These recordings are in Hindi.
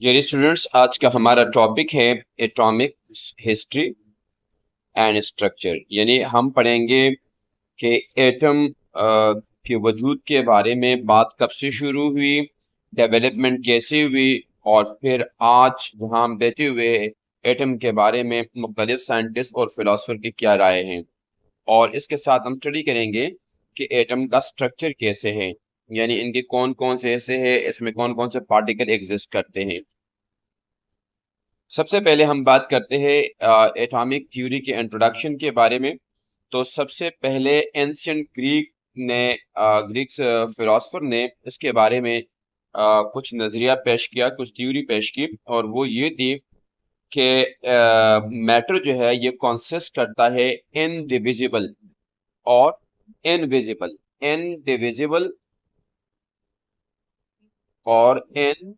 डियर स्टूडेंट्स, आज का हमारा टॉपिक है एटॉमिक हिस्ट्री एंड स्ट्रक्चर। यानी हम पढ़ेंगे कि एटम के वजूद के बारे में बात कब से शुरू हुई, डेवलपमेंट कैसे हुई, और फिर आज जहाँ हम बैठे हुए एटम के बारे में मुख्तलिफ साइंटिस्ट और फिलोसफर की क्या राय हैं। और इसके साथ हम स्टडी करेंगे कि एटम का स्ट्रक्चर कैसे है, यानी इनके कौन कौन से हिस्से हैं, इसमें कौन कौन से पार्टिकल एग्जिस्ट करते हैं। सबसे पहले हम बात करते हैं एटॉमिक थ्योरी के इंट्रोडक्शन के बारे में। तो सबसे पहले एंशियंट ग्रीक फिलोसफर ने इसके बारे में कुछ नजरिया पेश किया, कुछ थ्योरी पेश की, और वो ये थी कि मैटर जो है ये कॉन्सिस्ट करता है इनडिविजिबल और इनविजिबल, इनडिविजिबल और इनविजिबल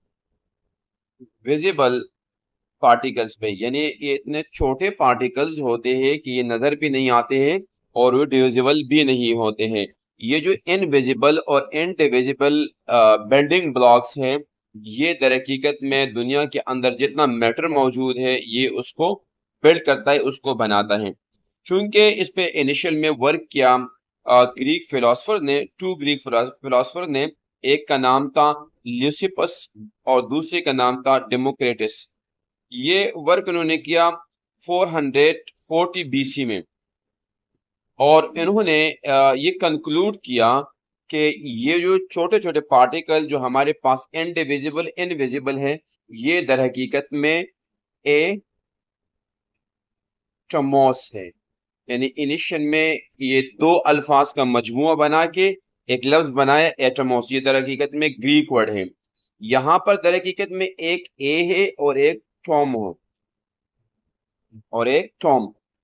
पार्टिकल्स पे। यानी ये इतने छोटे पार्टिकल्स होते हैं कि ये नजर भी नहीं आते हैं और वो डिविजिबल भी नहीं होते हैं। ये जो इनविजिबल और इनडिविजिबल बिल्डिंग ब्लॉक्स हैं, ये दर हकीकत में दुनिया के अंदर जितना मैटर मौजूद है ये उसको बिल्ड करता है, उसको बनाता है। चूंकि इस पे इनिशियल में वर्क किया ग्रीक फिलोसफर ने, टू ग्रीक फिलोसफर ने, एक का नाम था ल्यूसिपस और दूसरे का नाम था डेमोक्रेटस। ये वर्क उन्होंने किया 440 बीसी में, और इन्होंने ये कंक्लूड किया कि ये जो छोटे छोटे पार्टिकल जो हमारे पास इनडिविजिबल इनविजिबल है, ये दर हकीकत में एटमॉस है। यानी इनिशियल में ये दो अल्फाज का मजमुआ बना के एक लफ्ज बनाया एटमॉस। ये दर हकीकत में ग्रीक वर्ड है। यहाँ पर दर हकीकत में एक ए है और एक टॉम।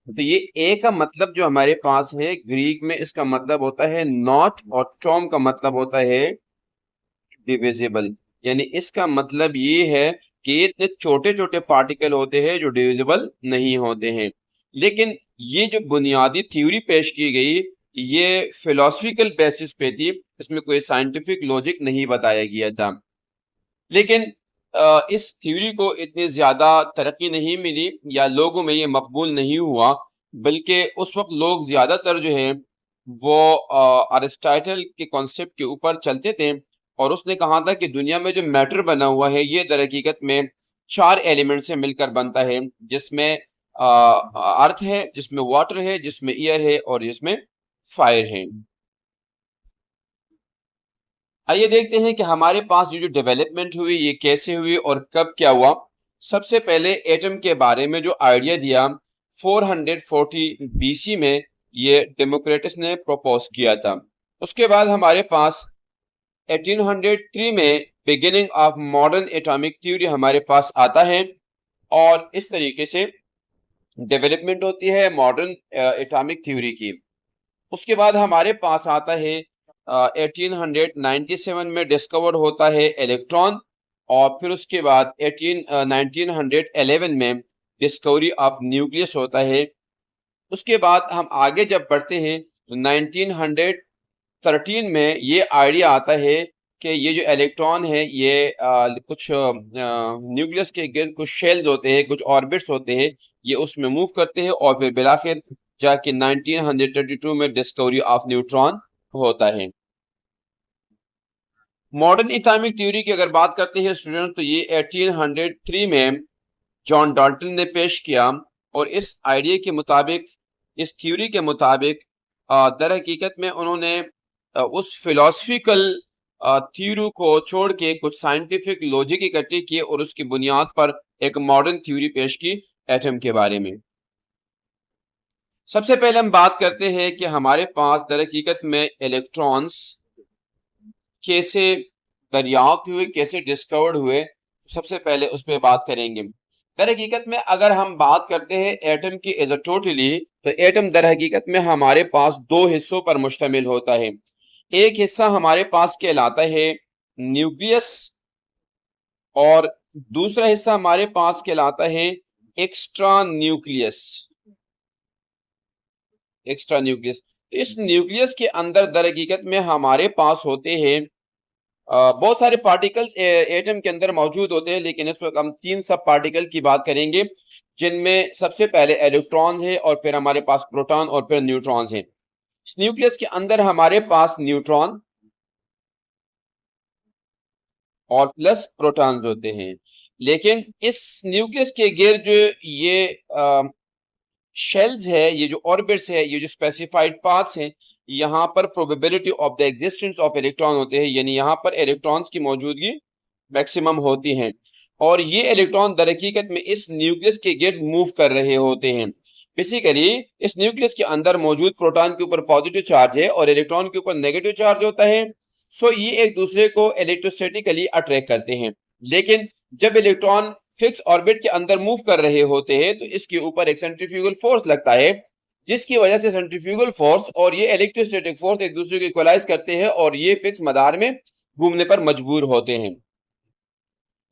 तो ये ए का मतलब जो हमारे पास है ग्रीक में, इसका मतलब होता है नॉट, और टॉम का मतलब होता है डिविजिबल। यानी इसका मतलब ये है कि ये इतने छोटे छोटे पार्टिकल होते हैं जो डिविजिबल नहीं होते हैं। लेकिन ये जो बुनियादी थ्योरी पेश की गई, ये फिलोसफिकल बेसिस पे थी, इसमें कोई साइंटिफिक लॉजिक नहीं बताया गया था। लेकिन इस थ्योरी को इतनी ज्यादा तरक्की नहीं मिली या लोगों में ये मकबूल नहीं हुआ, बल्कि उस वक्त लोग ज्यादातर जो है वो अरिस्टाइटल के कॉन्सेप्ट के ऊपर चलते थे। और उसने कहा था कि दुनिया में जो मैटर बना हुआ है ये दर हकीकत में चार एलिमेंट से मिलकर बनता है, जिसमें अर्थ है, जिसमें वाटर है, जिसमें एयर है, और जिसमें फायर है। आइए देखते हैं कि हमारे पास जो जो डेवलपमेंट हुई ये कैसे हुई और कब क्या हुआ। सबसे पहले एटम के बारे में जो आइडिया दिया 440 बीसी में, ये डेमोक्रेटस ने प्रपोज किया था। उसके बाद हमारे पास 1803 में beginning of modern atomic theory हमारे पास आता है, और इस तरीके से डेवलपमेंट होती है मॉडर्न एटॉमिक थ्योरी की। उसके बाद हमारे पास आता है 1897 में डिस्कवर होता है इलेक्ट्रॉन, और फिर उसके बाद 1911 में डिस्कवरी ऑफ न्यूक्लियस होता है। उसके बाद हम आगे जब बढ़ते हैं तो 1913 में ये आइडिया आता है कि ये जो इलेक्ट्रॉन है ये कुछ न्यूक्लियस के गिर्द कुछ शेल्स होते हैं, कुछ ऑर्बिट्स होते हैं, ये उसमें मूव करते हैं, और फिर बिलाखिर जाके 1932 में डिस्कवरी ऑफ न्यूट्रॉन होता है। मॉडर्न एटॉमिक थ्योरी की अगर बात करते हैं स्टूडेंट, तो ये 1803 में जॉन डाल्टन ने पेश किया, और इस आइडिया के मुताबिक, इस थ्योरी के मुताबिक दर हकीकत में उन्होंने उस फिलोसफिकल थ्योरी को छोड़ के कुछ साइंटिफिक लॉजिक इकट्ठे किए और उसकी बुनियाद पर एक मॉडर्न थ्योरी पेश की एटम के बारे में। सबसे पहले हम बात करते हैं कि हमारे पास दर हकीकत में इलेक्ट्रॉन्स कैसे दरियाफ्त हुए, कैसे डिस्कवर्ड हुए। सबसे पहले उस पर बात करेंगे। दर हकीकत में अगर हम बात करते हैं एटम की एज अ टोटली, तो एटम दर हकीकत में हमारे पास दो हिस्सों पर मुश्तमिल होता है। एक हिस्सा हमारे पास कहलाता है न्यूक्लियस, और दूसरा हिस्सा हमारे पास कहलाता है एक्स्ट्रा न्यूक्लियस। तो इस न्यूक्लियस के अंदर दर हकीकत में हमारे पास होते हैं बहुत सारे पार्टिकल्स एटम के अंदर मौजूद होते हैं, लेकिन इस वक्त हम 3 सब पार्टिकल की बात करेंगे, जिनमें सबसे पहले इलेक्ट्रॉन्स हैं, और फिर हमारे पास प्रोटॉन, और फिर न्यूट्रॉन्स हैं। इस न्यूक्लियस के अंदर हमारे पास न्यूट्रॉन और प्लस प्रोटॉन्स होते हैं, लेकिन इस न्यूक्लियस के गिर्द जो ये शेल्स है, ये जो ऑर्बिट्स है, ये जो स्पेसिफाइड पाथ्स हैं, यहाँ पर probability of the existence of electron होते हैं, यानी यहाँ पर इलेक्ट्रॉन्स की मौजूदगी मैक्सिमम होती है, और ये इलेक्ट्रॉन दर हकीकत में इस न्यूक्लियस के गिर्द मूव कर रहे होते हैं। बेसिकली इस न्यूक्लियस के अंदर मौजूद प्रोटॉन के ऊपर पॉजिटिव चार्ज है और इलेक्ट्रॉन के ऊपर नेगेटिव चार्ज होता है, सो ये एक दूसरे को इलेक्ट्रोस्टैटिकली अट्रैक्ट करते हैं। लेकिन जब इलेक्ट्रॉन फिक्स ऑर्बिट के अंदर मूव कर रहे होते हैं तो इसके ऊपर एक सेंट्रीफ्यूगल फोर्स लगता है, जिसकी वजह से सेंट्रीफ्यूगल फोर्स और ये इलेक्ट्रोस्टैटिक फोर्स एक दूसरे को इक्वलाइज करते हैं और ये फिक्स मदार में घूमने पर मजबूर होते हैं।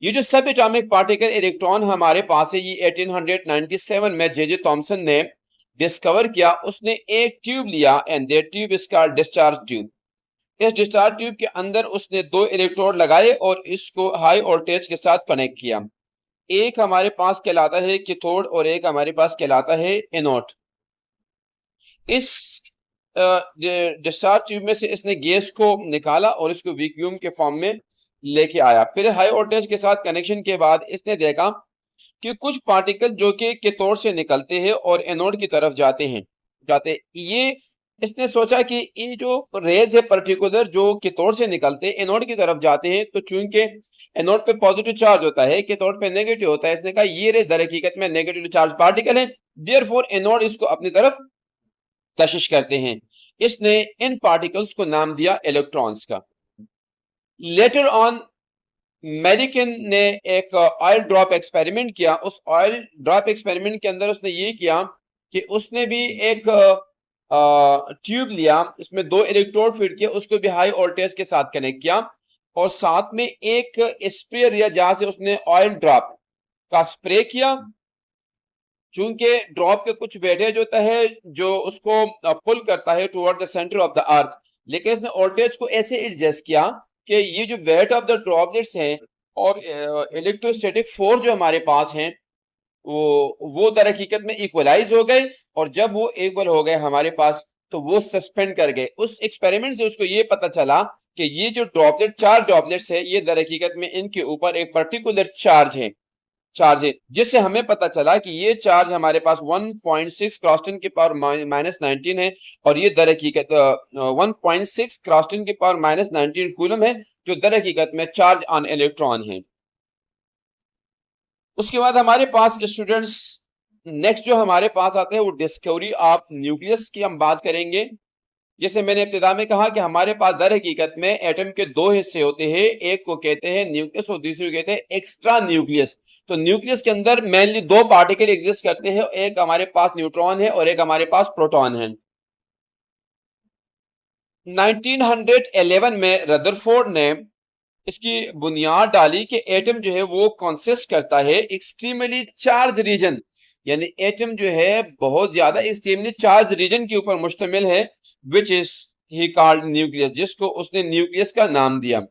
ये जो सब एटॉमिक पार्टिकल इलेक्ट्रॉन हमारे पास है, ये 1897 में जे थॉमसन ने डिस्कवर किया। उसने एक ट्यूब लिया and that tube is called discharge tube. इस डिस्चार्ज ट्यूब के अंदर उसने 2 इलेक्ट्रोड लगाए और इसको हाई वोल्टेज के साथ कनेक्ट किया। एक हमारे पास कहलाता है कैथोड और एक हमारे पास कहलाता है एनोड। इस डिस्चार्ज ट्यूब में से इसने गैस को निकाला और इसको वैक्यूम के फॉर्म में लेके आया। फिर हाई वोल्टेज के साथ कनेक्शन के बाद इसने देखा कि कुछ पार्टिकल जो कि कैथोड से निकलते हैं और एनोड की तरफ जाते ये इसने सोचा कि ये जो रेज है पर्टिकुलर जो कैथोड से निकलते हैं एनोड की तरफ जाते हैं, तो चूंकि एनोड पे पॉजिटिव चार्ज होता है, कैथोड पे नेगेटिव होता है, इसने कहा ये रेज दर हकीकत में नेगेटिव चार्ज पार्टिकल है, देयरफॉर एनोड इसको अपनी तरफ कशिश करते हैं। इसने इन पार्टिकल्स को नाम दिया इलेक्ट्रॉन्स का। लेटर ऑन मेडिकन ने एक ऑयल ड्रॉप एक्सपेरिमेंट किया। उस ऑयल ड्रॉप एक्सपेरिमेंट के अंदर उसने ये किया कि उसने भी एक ट्यूब लिया, इसमें 2 इलेक्ट्रोड फिट किया, उसको भी हाई वोल्टेज के साथ कनेक्ट किया और साथ में एक स्प्रे लिया जहां से उसने ऑयल ड्रॉप का स्प्रे किया। चूंकि ड्रॉप के कुछ वेटेज होता है जो उसको पुल करता है toward the centre of the earth, लेकिन इसने वोल्टेज को ऐसे एडजस्ट किया कि ये जो वेट ऑफ द ड्रॉपलेट्स हैं और इलेक्ट्रोस्टैटिक फोर्स जो हमारे पास हैं वो दर हकीकत में इक्वलाइज हो गए, और जब वो इक्वल हो गए हमारे पास तो वो सस्पेंड कर गए। उस एक्सपेरिमेंट से उसको ये पता चला कि ये जो ड्रॉपलेट 4 ड्रॉपलेट्स है ये दर हकीकत में इनके ऊपर एक पर्टिकुलर चार्ज है, जिससे हमें पता चला कि ये चार्ज हमारे पास 1.6 क्रॉस 10 की पावर -19 है, और ये दर हकीकत 1.6 क्रॉस 10 की पावर -19 कूलम है, जो दर हकीकत में चार्ज ऑन इलेक्ट्रॉन है। उसके बाद हमारे पास स्टूडेंट्स नेक्स्ट जो हमारे पास आते हैं वो डिस्कवरी ऑफ न्यूक्लियस की हम बात करेंगे। जैसे मैंने इब्तिदा में कहा कि हमारे पास दर हकीकत में एटम के 2 हिस्से होते हैं, एक को कहते हैं न्यूक्लियस और दूसरे को कहते हैं एक्स्ट्रा न्यूक्लियस। तो न्यूक्लियस के अंदर मेनली 2 पार्टिकल एग्जिस्ट करते हैं, एक हमारे पास न्यूट्रॉन है और एक हमारे पास प्रोटॉन है। 1911 में रदरफोर्ड ने इसकी बुनियाद डाली कि एटम जो है वो कंसिस्ट करता है एक्सट्रीमली चार्ज रीजन, यानी एटम जो है बहुत ज्यादा एक्सट्रीमली चार्ज रीजन के ऊपर मुश्तमिल है, which is he called nucleus, जिसको उसने न्यूक्लियस का नाम दिया।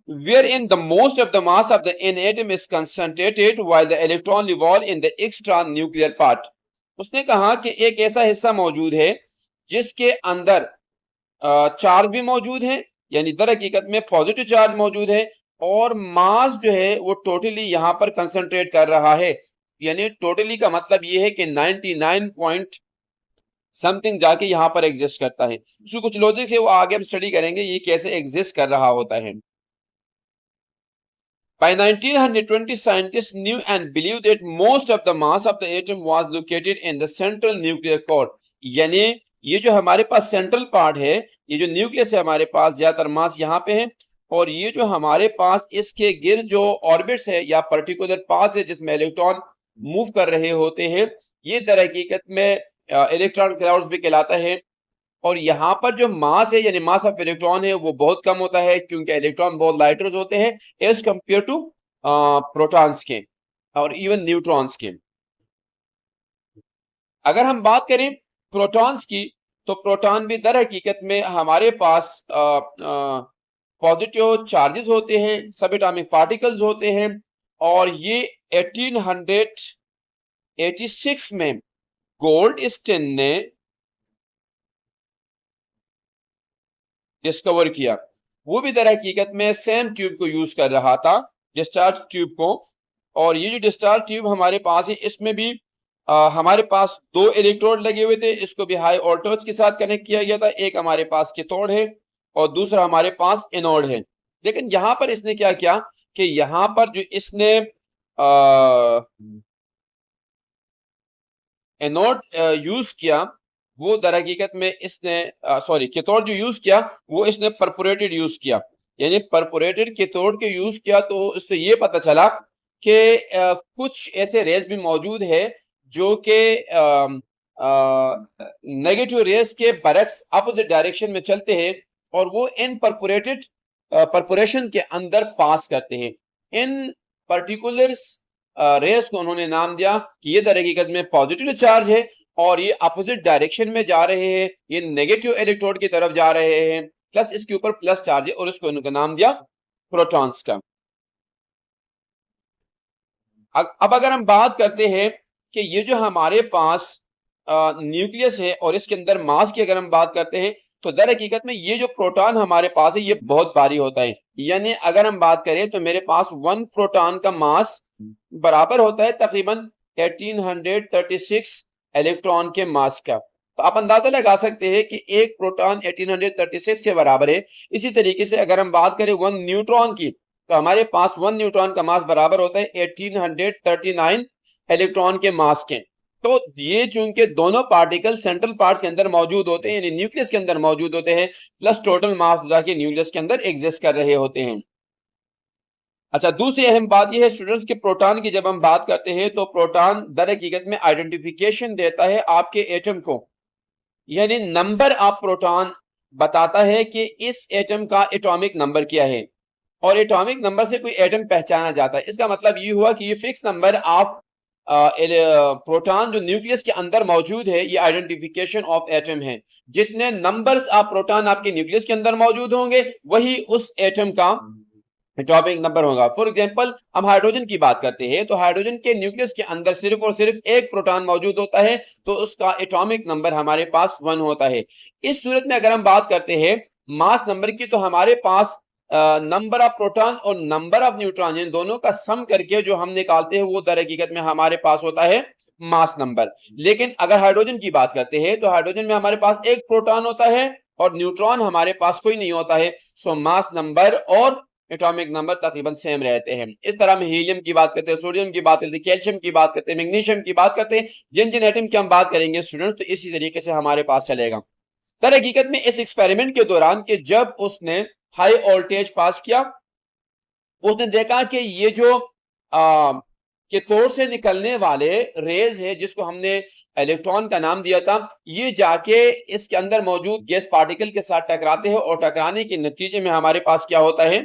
wherein the most of the mass of the n atom is concentrated while the electron revolve in the extra nuclear part। उसने कहा कि एक ऐसा हिस्सा मौजूद है जिसके अंदर चार्ज भी मौजूद है, यानी दर हकीकत में पॉजिटिव चार्ज मौजूद है, और मास जो है वो टोटली यहां पर कंसंट्रेट कर रहा है, यानी टोटली का मतलब ये है कि 99 पॉइंट समथिंग जाके यहां पर एग्जिस्ट करता है। उसको कुछ लॉजिक है वो आगे हम स्टडी करेंगे ये कैसे एग्जिस्ट कर रहा होता है। By 1920 scientists knew and believed that most of the mass of the atom was located in the central nuclear core। यानी ये जो हमारे पास सेंट्रल पार्ट है, ये जो न्यूक्लियस है हमारे पास ज्यादातर मास यहाँ पे है, और ये जो हमारे पास इसके गिर्द जो ऑर्बिट्स है या पर्टिकुलर पाथ है जिसमें इलेक्ट्रॉन मूव कर रहे होते हैं, ये दर हकीकत में इलेक्ट्रॉन क्लाउड्स भी कहलाता है। और यहाँ पर जो मास है यानी मास ऑफ इलेक्ट्रॉन है वो बहुत कम होता है, क्योंकि इलेक्ट्रॉन बहुत लाइटर होते हैं एज कंपेयर टू प्रोटॉन्स के और इवन न्यूट्रॉन्स के। अगर हम बात करें प्रोटॉन्स की, तो प्रोटॉन भी दर हकीकत में हमारे पास पॉजिटिव चार्जेस होते हैं, सब एटॉमिक पार्टिकल्स होते हैं, और ये 1886 में गोल्डस्टीन ने डिस्कवर किया। वो भी दर हकीकत में सेम ट्यूब को यूज कर रहा था, डिस्चार्ज ट्यूब को। और ये जो डिस्चार्ज ट्यूब हमारे पास है, इसमें भी हमारे पास दो इलेक्ट्रोड लगे हुए थे, इसको भी हाई वोल्टेज के साथ कनेक्ट किया गया था। एक हमारे पास कैथोड है और दूसरा हमारे पास एनोड है। लेकिन यहां पर इसने क्या किया कि यहां पर जो इसने एनोड यूज किया, वो दर हकीकत में इसने कैथोड जो यूज किया वो इसने परपोरेटेड यूज किया, यानी परपोरेटेड कैथोड के यूज किया। तो इससे ये पता चला कि कुछ ऐसे रेज भी मौजूद है जो कि नेगेटिव रेज के बरक्स अपोजिट डायरेक्शन में चलते हैं, और वो इन परपोरेशन के अंदर पास करते हैं। इन पर्टिकुलर रेस को उन्होंने नाम दिया कि ये दर हकीकत में पॉजिटिव चार्ज है और ये अपोजिट डायरेक्शन में जा रहे हैं, ये नेगेटिव इलेक्ट्रोड की तरफ जा रहे हैं, प्लस इसके ऊपर प्लस चार्ज है, और उसको उनका नाम दिया प्रोटॉन्स का। अब अगर हम बात करते हैं कि ये जो हमारे पास न्यूक्लियस है और इसके अंदर मास की अगर हम बात करते हैं, तो दर हकीकत में ये जो प्रोटॉन हमारे पास है ये बहुत भारी होता है। यानी अगर हम बात करें तो मेरे पास 1 प्रोटॉन का मास बराबर होता है तकरीबन 1836 इलेक्ट्रॉन के मास का। तो आप अंदाजा लगा सकते हैं कि एक प्रोटॉन 1836 के बराबर है। इसी तरीके से अगर हम बात करें 1 न्यूट्रॉन की, तो हमारे पास 1 न्यूट्रॉन का मास बराबर होता है 1839 इलेक्ट्रॉन के मास के। तो ये चूंकि दोनों पार्टिकल सेंट्रल पार्ट्स के अंदर मौजूद होते हैं, यानी न्यूक्लियस के अंदर मौजूद होते हैं, प्लस टोटल मास के न्यूक्लियस के अंदर एग्जिस्ट कर रहे होते हैं। अच्छा, दूसरी अहम बात यह है स्टूडेंट्स कि प्रोटॉन की जब हम बात करते हैं तो प्रोटॉन दर हकीकत में आइडेंटिफिकेशन देता है आपके एटम को, यानी नंबर ऑफ प्रोटॉन बताता है कि इस एटम का एटॉमिक नंबर क्या है, और एटॉमिक नंबर से कोई एटम पहचाना जाता है। इसका मतलब ये हुआ कि ये फिक्स नंबर ऑफ प्रोटॉन जो न्यूक्लियस के अंदर मौजूद है, ये आइडेंटिफिकेशन ऑफ एटम है। जितने नंबर्स ऑफ प्रोटॉन आपके न्यूक्लियस के अंदर मौजूद होंगे वही उस एटम का एटॉमिक नंबर होगा। फॉर एग्जांपल हम हाइड्रोजन की बात करते हैं, तो हाइड्रोजन के न्यूक्लियस के अंदर सिर्फ और सिर्फ एक प्रोटॉन मौजूद होता है, तो उसका एटॉमिक नंबर हमारे पास 1 होता है। इस सूरत में अगर हम बात करते हैं मास नंबर की, तो हमारे पास नंबर ऑफ प्रोटॉन और नंबर ऑफ न्यूट्रॉन इन दोनों का सम करके जो हम निकालते हैं वो दर हकीकत में हमारे पास होता है मास नंबर। लेकिन अगर हाइड्रोजन की बात करते हैं तो हाइड्रोजन में हमारे पास एक प्रोटॉन होता है और न्यूट्रॉन हमारे पास कोई नहीं होता है। सो मास नंबर और एटॉमिक नंबर तकरीबन सेम रहते हैं। इस तरह हम हीलियम की बात करते हैं, सोडियम की बात करते हैं, कैल्शियम की बात करते हैं, मैग्नीशियम की बात करते हैं, जिन जिन एटम की हम बात करेंगे स्टूडेंट, तो इसी तरीके से हमारे पास चलेगा। दर हकीकत में इस एक्सपेरिमेंट के दौरान कि जब उसने हाई वोल्टेज पास किया, उसने देखा कि ये जो कैथोड से निकलने वाले रेज है जिसको हमने इलेक्ट्रॉन का नाम दिया था, ये जाके इसके अंदर मौजूद गैस पार्टिकल के साथ टकराते हैं और टकराने के नतीजे में हमारे पास क्या होता है,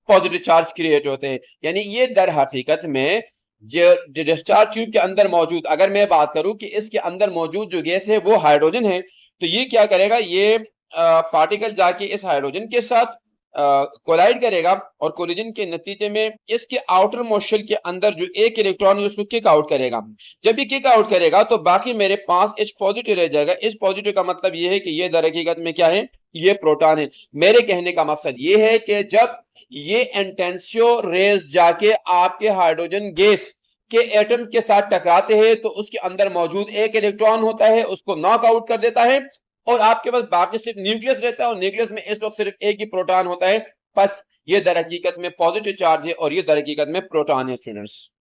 पॉजिटिव चार्ज क्रिएट होते हैं। यानी ये दर हकीकत में जो डिस्चार्ज ट्यूब के अंदर मौजूद, अगर मैं बात करूं कि इसके अंदर मौजूद जो गैस है वो हाइड्रोजन है, तो ये क्या करेगा, ये पार्टिकल जाके इस हाइड्रोजन के साथ कोलाइड करेगा और कोलिजन के नतीजे में इसके आउटर मोस्ट शेल के अंदर जो एक इलेक्ट्रॉन है उसको किक आउट करेगा। जब ये किक आउट करेगा तो बाकी मेरे पास H पॉजिटिव रह जाएगा। H पॉजिटिव का मतलब ये है कि ये दर हकीकत में क्या है, ये प्रोटॉन है। मेरे कहने का मकसद ये है कि जब ये इंटेंसियो रेज जाके आपके हाइड्रोजन गैस के एटम के साथ टकराते हैं तो उसके अंदर मौजूद एक इलेक्ट्रॉन होता है, उसको नॉक आउट कर देता है और आपके पास बाकी सिर्फ न्यूक्लियस रहता है और न्यूक्लियस में इस वक्त सिर्फ एक ही प्रोटॉन होता है। बस ये दर हकीकत में पॉजिटिव चार्ज है और ये दर हकीकत में प्रोटॉन है स्टूडेंट्स।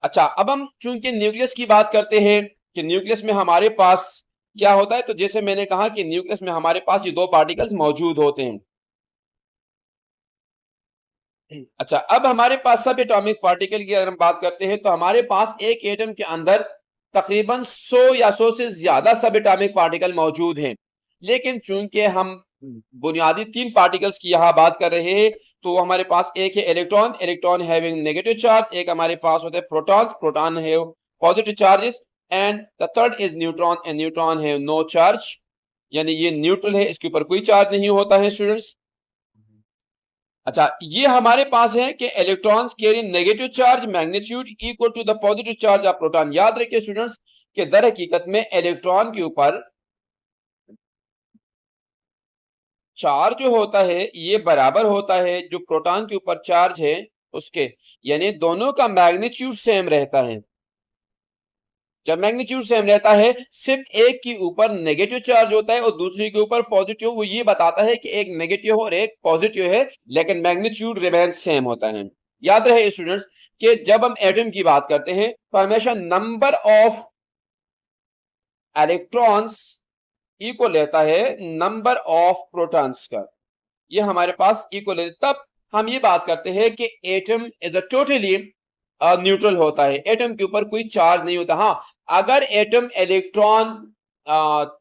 अच्छा, अब हम चूंकि न्यूक्लियस की बात करते हैं कि न्यूक्लियस में हमारे पास क्या होता है, तो जैसे मैंने कहा कि न्यूक्लियस में हमारे पास ये दो पार्टिकल्स मौजूद होते हैं। अच्छा, अब हमारे पास सब एटॉमिक पार्टिकल की अगर हम बात करते हैं तो हमारे पास एक एटम के अंदर तकरीबन 100 या 100 से ज्यादा सब एटॉमिक पार्टिकल मौजूद हैं। लेकिन चूंकि हम बुनियादी 3 पार्टिकल्स की यहां बात कर रहे हैं, तो हमारे पास एक है electron, electron having negative charge, एक हमारे पास होते हैं प्रोटॉन्स, प्रोटॉन है positive charges, and the third is neutron, and neutron है नो चार्ज, यानी ये न्यूट्रल है, इसके ऊपर कोई चार्ज नहीं होता है स्टूडेंट्स। अच्छा, ये हमारे पास है कि electrons carry negative charge magnitude equal to the positive charge of proton. याद रखिए स्टूडेंट्स कि दर हकीकत में इलेक्ट्रॉन के ऊपर चार्ज जो होता है ये बराबर होता है जो प्रोटॉन के ऊपर चार्ज है उसके, यानी दोनों का मैग्नीट्यूड सेम रहता है। जब मैग्नीट्यूड सेम रहता है, सिर्फ एक के ऊपर नेगेटिव चार्ज होता है और दूसरे के ऊपर पॉजिटिव, वो ये बताता है कि एक नेगेटिव और एक पॉजिटिव है, लेकिन मैग्नीट्यूड रिमेन सेम होता है। याद रहे स्टूडेंट्स कि जब हम एटम की बात करते हैं तो हमेशा नंबर ऑफ इलेक्ट्रॉन्स इक्वल रहता है नंबर ऑफ प्रोटॉन्स का, ये हमारे पास इक्वल है। तब हम ये बात करते हैं कि atom is a totally neutral होता है, एटम के ऊपर कोई चार्ज नहीं होता। हाँ, अगर एटम इलेक्ट्रॉन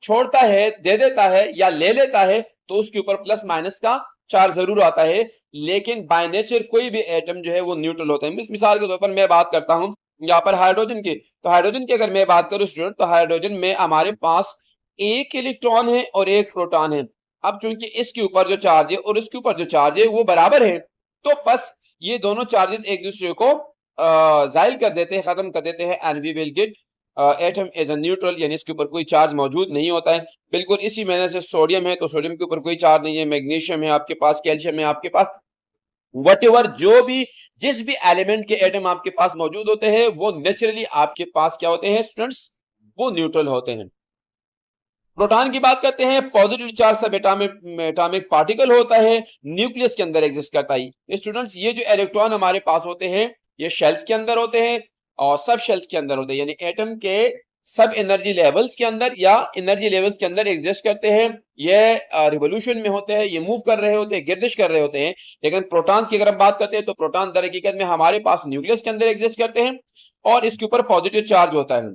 छोड़ता है, दे देता है या ले लेता है तो उसके ऊपर प्लस माइनस का चार्ज जरूर आता है, लेकिन बाय नेचर कोई भी एटम जो है वो न्यूट्रल होता है। मिसाल के तौर पर मैं बात करता हूं यहाँ पर हाइड्रोजन की, तो हाइड्रोजन की अगर मैं बात करूं स्टूडेंट, तो हाइड्रोजन में हमारे पास एक इलेक्ट्रॉन है और एक प्रोटॉन है। अब चूंकि इसके ऊपर जो चार्ज है और इसके ऊपर जो चार्ज है वो बराबर है, तो बस ये दोनों चार्जेस एक दूसरे को जाहिल कर देते हैं, खत्म कर देते हैं, and we will get atom as a neutral, यानी इसके ऊपर कोई चार्ज मौजूद नहीं होता है। बिल्कुल इसी महीने से सोडियम है तो सोडियम के ऊपर कोई चार्ज नहीं है, मैग्नीशियम है आपके पास, कैल्शियम है आपके पास, वटेवर जो भी जिस भी एलिमेंट के एटम आपके पास मौजूद होते हैं वो नेचुरली आपके पास क्या होते हैं स्टूडेंट्स, वो न्यूट्रल होते हैं। प्रोटॉन की बात करते हैं, पॉजिटिव चार्ज सब एटॉमिक पार्टिकल होता है, न्यूक्लियस के अंदर एग्जिस्ट करता है। स्टूडेंट्स ये जो इलेक्ट्रॉन हमारे पास होते हैं ये शेल्स के अंदर होते हैं और सब शेल्स के अंदर होते हैं, यानी एटम के सब एनर्जी लेवल्स के अंदर या एनर्जी लेवल्स के अंदर एग्जिस्ट करते हैं। ये रिवोल्यूशन में होते हैं, ये मूव कर रहे होते हैं, गर्दिश कर रहे होते हैं। लेकिन प्रोटॉन्स की अगर हम बात करते हैं तो प्रोटॉन दर हकीकत में हमारे पास न्यूक्लियस के अंदर एग्जिस्ट करते हैं और इसके ऊपर पॉजिटिव चार्ज होता है।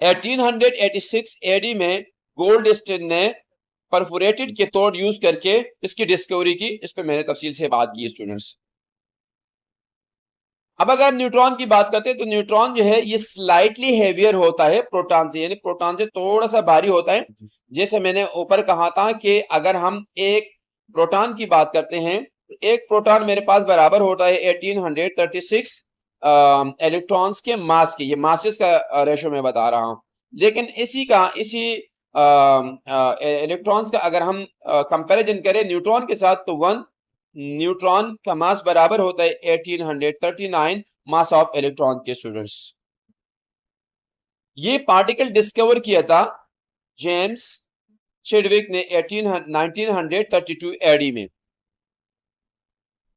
1886 एडी में गोल्डस्टीन ने परफोरेटेड कैथोड यूज करके इसकी डिस्कवरी की, इस पर मैंने तफसील से बात की स्टूडेंट्स। अब अगर न्यूट्रॉन की बात करते हैं तो न्यूट्रॉन जो है ये स्लाइटली हेवियर होता है प्रोटॉन से, यानी प्रोटॉन से थोड़ा सा भारी होता है। जैसे मैंने ऊपर कहा था कि अगर हम एक प्रोटॉन की बात करते हैं, एक प्रोटॉन मेरे पास बराबर होता है 1836 इलेक्ट्रॉन्स के मास के, ये मासेस का रेशो मैं बता रहा हूं। लेकिन इसी इलेक्ट्रॉन्स का अगर हम कंपैरिजन करें न्यूट्रॉन के साथ तो वन न्यूट्रॉन का मास बराबर होता है 1839 मास ऑफ इलेक्ट्रॉन के। स्टूडेंट्स ये पार्टिकल डिस्कवर किया था जेम्स चिडविक ने 1932 एडी में।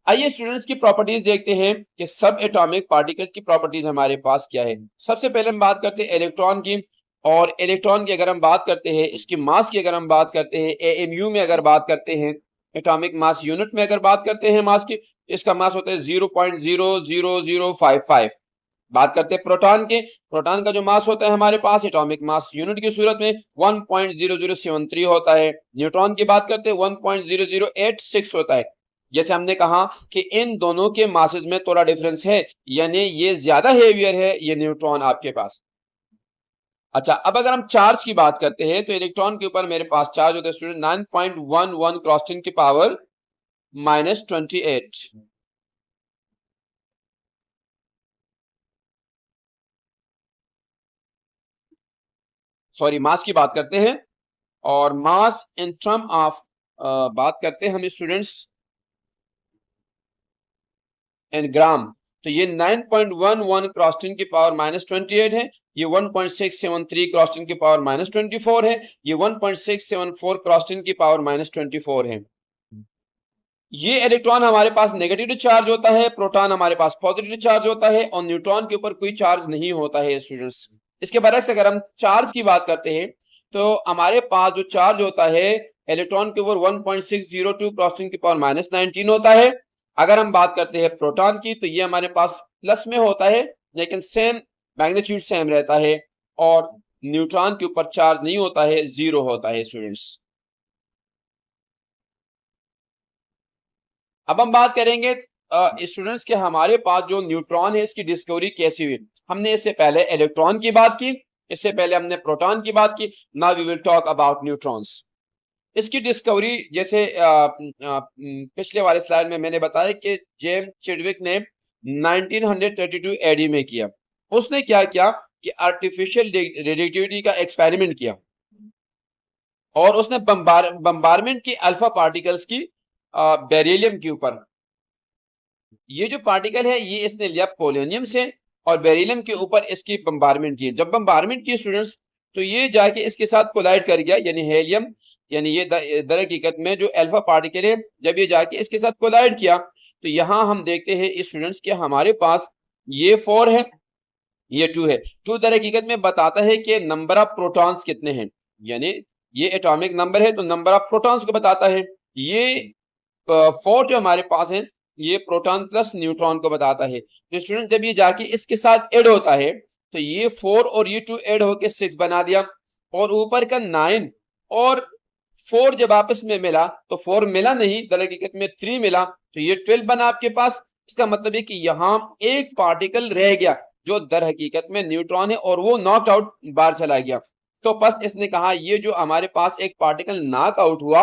आइए स्टूडेंट्स की प्रॉपर्टीज देखते हैं कि सब एटॉमिक पार्टिकल्स की प्रॉपर्टीज हमारे पास क्या है। सबसे पहले हम बात करते हैं इलेक्ट्रॉन की, और इलेक्ट्रॉन की अगर हम बात करते हैं, इसकी मास की अगर हम बात करते हैं, एएमयू में अगर बात करते हैं, एटॉमिक मास यूनिट में अगर बात करते हैं मास की, इसका मास होता है 0.00055। बात करते हैं प्रोटॉन के, प्रोटॉन का जो मास होता है हमारे पास एटॉमिक मास यूनिट की सूरत में 1.0073 होता है। न्यूट्रॉन की बात करते हैं 1.0086 होता है। जैसे हमने कहा कि इन दोनों के मासेस में थोड़ा डिफरेंस है, यानी ये ज्यादा हेवियर है ये न्यूट्रॉन आपके पास। अच्छा, अब अगर हम चार्ज की बात करते हैं तो इलेक्ट्रॉन के ऊपर मेरे पास चार्ज होता है स्टूडेंट 9.11 क्रॉस 10 की पावर -28। सॉरी, मास की बात करते हैं, और मास इन टर्म ऑफ बात करते हैं हम स्टूडेंट्स इन ग्राम, तो ये 9.11 क्रॉस 10 की पावर -28 है, ये 1.673 क्रॉस 10 की पावर -24 है, ये 1.674 क्रॉस 10 की पावर -24 है। ये इलेक्ट्रॉन हमारे पास नेगेटिव चार्ज होता है, प्रोटॉन हमारे पास पॉजिटिव चार्ज होता है, और न्यूट्रॉन के ऊपर कोई चार्ज नहीं होता है स्टूडेंट्स। इसके बरक्स अगर हम चार्ज की बात करते हैं तो हमारे पास जो चार्ज होता है इलेक्ट्रॉन के ऊपर 1.602 क्रॉस 10 की पावर -19 होता है। अगर हम बात करते हैं प्रोटॉन की तो ये हमारे पास प्लस में होता है, लेकिन सेम मैग्नीट्यूड सेम रहता है, और न्यूट्रॉन के ऊपर चार्ज नहीं होता है, जीरो होता है स्टूडेंट्स। अब हम बात करेंगे स्टूडेंट्स के हमारे पास जो न्यूट्रॉन है इसकी डिस्कवरी कैसी हुई। हमने इससे पहले इलेक्ट्रॉन की बात की, इससे पहले हमने प्रोटॉन की बात की, now we will talk about neutrons. इसकी डिस्कवरी जैसे पिछले वाले स्लाइड में मैंने बताया कि जेम्स चिडविक ने 1932 एडी में किया। उसने क्या किया कि आर्टिफिशियल रेडिएटिविटी का एक्सपेरिमेंट किया और उसने बम्बारमेंट की अल्फा पार्टिकल्स की बेरिलियम के ऊपर। ये जो पार्टिकल है ये इसने लिया पोलोनियम से और बेरिलियम के ऊपर इसकी बम्बारमेंट की। जब बम्बारमेंट की स्टूडेंट्स तो ये जाके इसके साथ कोलाइड कर गया, यानी हेलियम, यानी ये दर हकीकत में जो अल्फा पार्टिकल है जब ये जाके इसके साथ कोलाइड किया तो यहां हम देखते हैं स्टूडेंट्स कि हमारे पास ये 4 है, ये 2 है। 2 दर हकीकत में बताता है कि नंबर ऑफ प्रोटॉन्स कितने हैं, यानी ये एटॉमिक नंबर है तो नंबर ऑफ प्रोटॉन्स को बताता है। ये 4 जो हमारे पास है ये प्रोटॉन प्लस न्यूट्रॉन को बताता है। तो स्टूडेंट जब ये जाके इसके साथ ऐड होता है तो ये 4 और ये 2 ऐड होके 6 बना दिया और ऊपर का 9 और 4 जब आपस में मिला तो 4 मिला नहीं, दर हकीकत में 3 मिला तो ये 12 बना आपके पास। इसका मतलब है कि यहाँ एक पार्टिकल रह गया जो दर हकीकत में न्यूट्रॉन है और वो नॉक आउट बाहर चला गया। तो बस इसने कहा ये जो हमारे पास एक पार्टिकल नॉक आउट हुआ,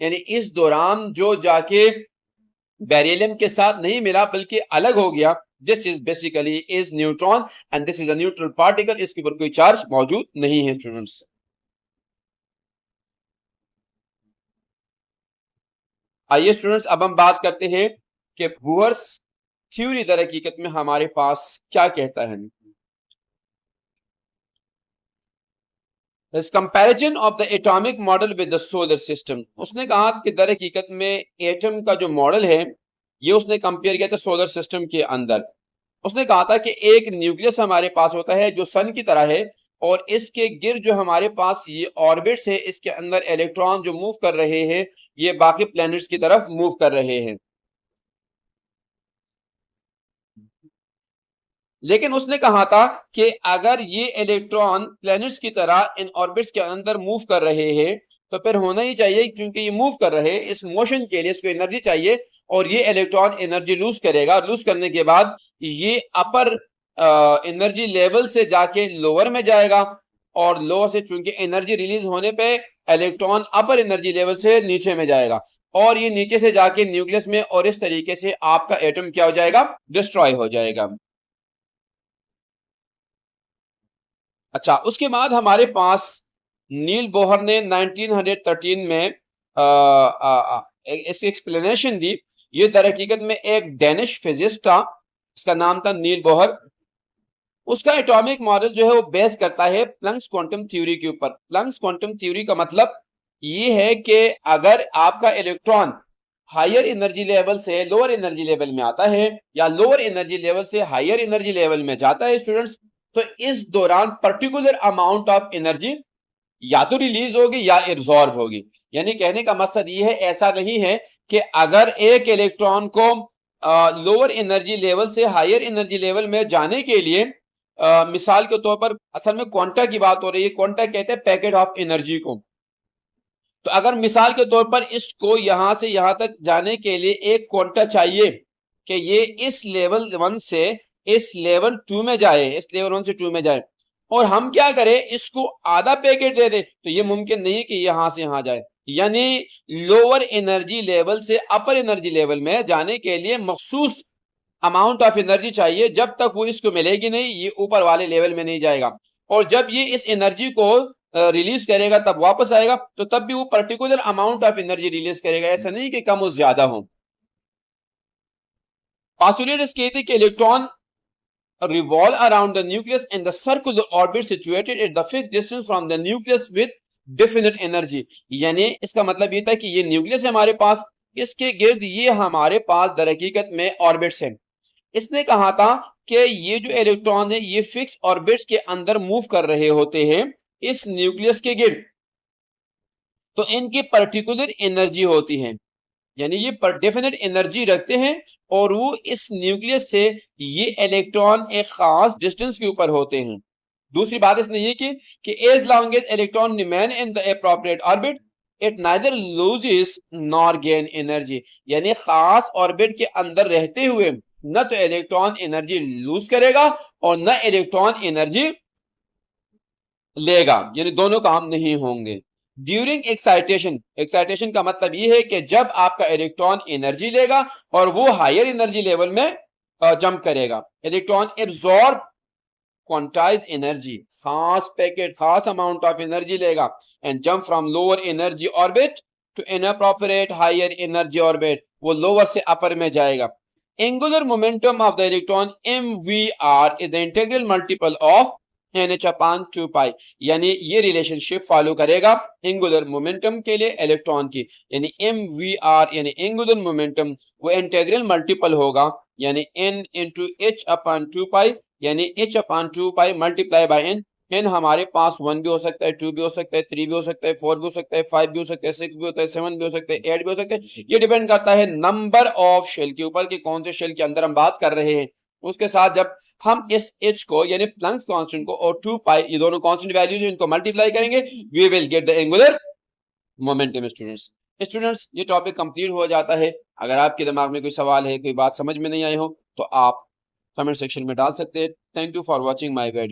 यानी इस दौरान जो जाके बेरिलियम के साथ नहीं मिला बल्कि अलग हो गया, this is basically is neutron and this is a neutral particle. इसके ऊपर कोई चार्ज मौजूद नहीं है स्टूडेंट्स। आइए स्टूडेंट्स अब हम बात करते हैं कि बोहर्स थ्योरी दर हकीकत में हमारे पास क्या कहता है। Comparison of the atomic model with the solar system. उसने कहा कि दर हकीकत में एटम का जो मॉडल है ये उसने कंपेयर किया था सोलर सिस्टम के अंदर। उसने कहा था कि एक न्यूक्लियस हमारे पास होता है जो सन की तरह है और इसके गिर्द जो हमारे पास ये ऑर्बिट्स है, इसके अंदर इलेक्ट्रॉन जो मूव कर रहे हैं ये बाकी प्लैनेट्स की तरफ मूव कर रहे हैं। लेकिन उसने कहा था कि अगर ये इलेक्ट्रॉन प्लैनेट्स की तरह इन ऑर्बिट्स के अंदर मूव कर रहे हैं तो फिर होना ही चाहिए, क्योंकि ये मूव कर रहे हैं इस मोशन के लिए इसको एनर्जी चाहिए और ये इलेक्ट्रॉन एनर्जी लूज करेगा। लूज करने के बाद ये अपर एनर्जी लेवल से जाके लोअर में जाएगा और लोअर से चूंकि एनर्जी रिलीज होने पे इलेक्ट्रॉन अपर एनर्जी लेवल से नीचे में जाएगा और ये नीचे से जाके न्यूक्लियस में और इस तरीके से आपका एटम क्या हो जाएगा, डिस्ट्रॉय हो जाएगा। अच्छा, उसके बाद हमारे पास नील बोहर ने 1913 में इसकी एक्सप्लेनेशन दी। ये दर हकीकत में एक डेनिश फिजिस्ट था, इसका नाम था नील बोहर। उसका एटॉमिक मॉडल जो है वो बेस करता है प्लंक्स क्वांटम थ्योरी के ऊपर। प्लंक्स क्वांटम थ्योरी का मतलब ये है कि अगर आपका इलेक्ट्रॉन हायर एनर्जी लेवल से लोअर एनर्जी लेवल में आता है या लोअर एनर्जी लेवल से हायर एनर्जी लेवल में जाता है स्टूडेंट्स, तो इस दौरान पर्टिकुलर अमाउंट ऑफ एनर्जी या तो रिलीज होगी या एब्जॉर्ब होगी। यानी कहने का मकसद ये है, ऐसा नहीं है कि अगर एक इलेक्ट्रॉन को लोअर एनर्जी लेवल से हायर एनर्जी लेवल में जाने के लिए मिसाल के तौर पर असल में क्वांटा की बात हो रही है, क्वांटा कहते हैं पैकेट ऑफ एनर्जी को। तो अगर मिसाल के तौर पर इसको यहां से यहां तक जाने के लिए एक क्वांटा चाहिए कि ये इस लेवल 1 से इस लेवल 2 में जाए, इस लेवल 1 से 2 में जाए, और हम क्या करें इसको आधा पैकेट दे दें तो ये मुमकिन नहीं है कि यहां से यहां जाए। यानी लोअर एनर्जी लेवल से अपर एनर्जी लेवल में जाने के लिए मखसूस अमाउंट ऑफ एनर्जी चाहिए, जब तक वो इसको मिलेगी नहीं ये ऊपर वाले लेवल में नहीं जाएगा। और जब ये इस एनर्जी को रिलीज करेगा तब वापस आएगा, तो तब भी वो particular amount of energy release करेगा, ऐसा नहीं कि कम और ज्यादा हो। पास्टुलेट्स कहते हैं कि electron revolve around the nucleus in the circular orbit situated at the fixed distance from the nucleus with definite energy। यानी इसका मतलब ये था कि ये न्यूक्लियस है हमारे पास, इसके गिर्द ये हमारे पास दर हकीकत में ऑर्बिट्स हैं। इसने कहा था कि ये जो इलेक्ट्रॉन है ये फिक्स ऑर्बिट्स के अंदर मूव कर रहे होते हैं इस न्यूक्लियस के गिर्द, तो इनकी पर्टिकुलर एनर्जी होती है, यानी ये पर डेफिनेट एनर्जी रखते हैं और वो इस न्यूक्लियस से ये इलेक्ट्रॉन एक खास डिस्टेंस के ऊपर होते हैं। दूसरी बात इसने ये की कि as long as electron remain in the appropriate orbit it neither loses nor gain energy. यानी खास ऑर्बिट के अंदर रहते हुए न तो इलेक्ट्रॉन एनर्जी लूज करेगा और न इलेक्ट्रॉन एनर्जी लेगा, यानी दोनों काम नहीं होंगे। ड्यूरिंग एक्साइटेशन, एक्साइटेशन का मतलब ये है कि जब आपका इलेक्ट्रॉन एनर्जी लेगा और वो हायर एनर्जी लेवल में जंप करेगा। इलेक्ट्रॉन एब्जॉर्ब क्वांटाइज एनर्जी, खास पैकेट, खास अमाउंट ऑफ एनर्जी लेगा and jump from lower energy orbit to inappropriate higher energy orbit, वो लोअर से अपर में जाएगा। Angular momentum of the electron mvr is the integral multiple of nh/2π, यानी ये रिलेशनशिप फॉलो करेगा एंगुलर मोमेंटम के लिए इलेक्ट्रॉन की, यानी mvr यानी एंगुलर मोमेंटम वो इंटीग्रल मल्टीपल होगा, यानी n इंटू h/2π, यानी h/2π multiply by n। n हमारे पास 1 भी हो सकता है, 2 भी हो सकता है, 3 भी हो सकता है, 4 भी हो सकता है, 5 भी हो सकता है, 6 भी होता है, 7 भी हो सकता है, 8 भी हो सकता है। ये डिपेंड करता है नंबर ऑफ शेल के ऊपर कि कौन से शेल के अंदर हम बात कर रहे हैं। उसके साथ जब हम इस h को यानी प्लैंक्स कांस्टेंट को और 2π, ये दोनों कांस्टेंट वैल्यूज इनको मल्टीप्लाई करेंगे, we will get the angular momentum. Students ये टॉपिक कंप्लीट हो जाता है। अगर आपके दिमाग में कोई सवाल है, कोई बात समझ में नहीं आई हो, तो आप कमेंट सेक्शन में डाल सकते हैं। Thank you for watching my video.